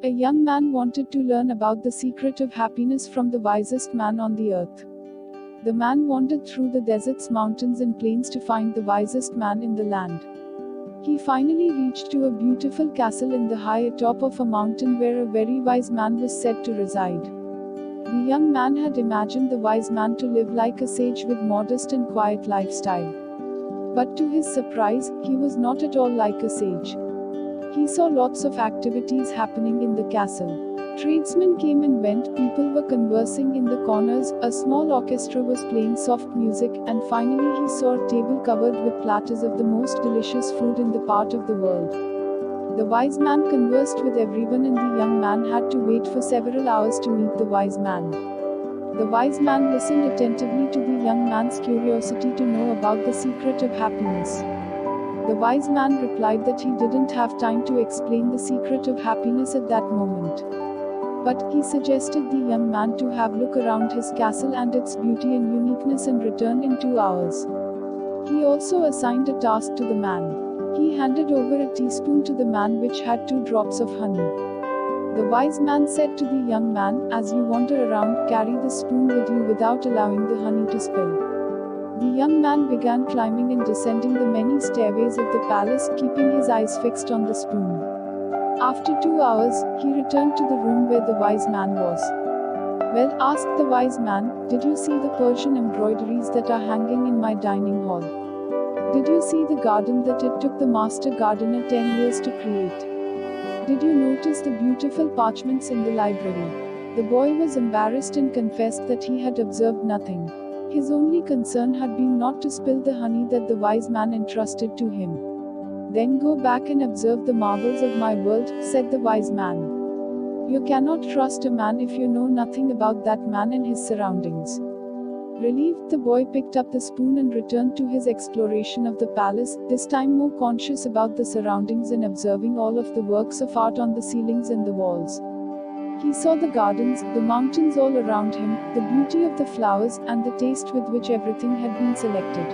A young man wanted to learn about the secret of happiness from the wisest man on the earth. The man wandered through the deserts, mountains, and plains to find the wisest man in the land. He finally reached to a beautiful castle in the high top of a mountain where a very wise man was said to reside. The young man had imagined the wise man to live like a sage with modest and quiet lifestyle. But to his surprise, he was not at all like a sage. He saw lots of activities happening in the castle. Tradesmen came and went, people were conversing in the corners, a small orchestra was playing soft music, and finally he saw a table covered with platters of the most delicious food in the part of the world. The wise man conversed with everyone, and the young man had to wait for several hours to meet the wise man. The wise man listened attentively to the young man's curiosity to know about the secret of happiness. The wise man replied that he didn't have time to explain the secret of happiness at that moment. But he suggested the young man to have a look around his castle and its beauty and uniqueness and return in 2 hours. He also assigned a task to the man. He handed over a teaspoon to the man which had 2 drops of honey. The wise man said to the young man, "As you wander around, carry the spoon with you without allowing the honey to spill." The young man began climbing and descending the many stairways of the palace, keeping his eyes fixed on the spoon. After 2 hours, he returned to the room where the wise man was. "Well," asked the wise man, "did you see the Persian embroideries that are hanging in my dining hall? Did you see the garden that it took the master gardener 10 years to create? Did you notice the beautiful parchments in the library?" The boy was embarrassed and confessed that he had observed nothing. His only concern had been not to spill the honey that the wise man entrusted to him. "Then go back and observe the marvels of my world," said the wise man. You cannot trust a man if you know nothing about that man and his surroundings. Relieved, the boy picked up the spoon and returned to his exploration of the palace, this time more conscious about the surroundings and observing all of the works of art on the ceilings and the walls. He saw the gardens, the mountains all around him, the beauty of the flowers, and the taste with which everything had been selected.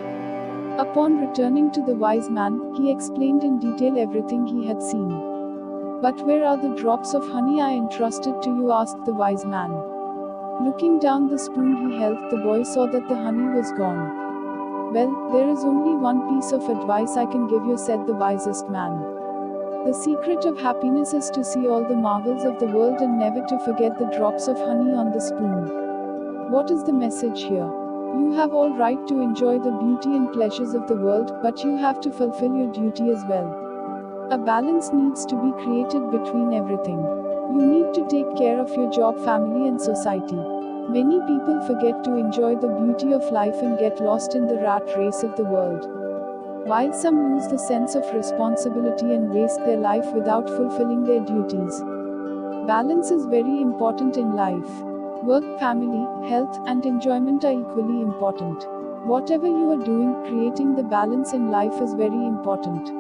Upon returning to the wise man, he explained in detail everything he had seen. "But where are the drops of honey I entrusted to you?" asked the wise man. Looking down the spoon he held, the boy saw that the honey was gone. "Well, there is only one piece of advice I can give you," said the wisest man. "The secret of happiness is to see all the marvels of the world and never to forget the drops of honey on the spoon." What is the message here? You have all right to enjoy the beauty and pleasures of the world, but you have to fulfill your duty as well. A balance needs to be created between everything. You need to take care of your job, family, and society. Many people forget to enjoy the beauty of life and get lost in the rat race of the world. While some lose the sense of responsibility and waste their life without fulfilling their duties. Balance is very important in life. Work, family, health, and enjoyment are equally important. Whatever you are doing, creating the balance in life is very important.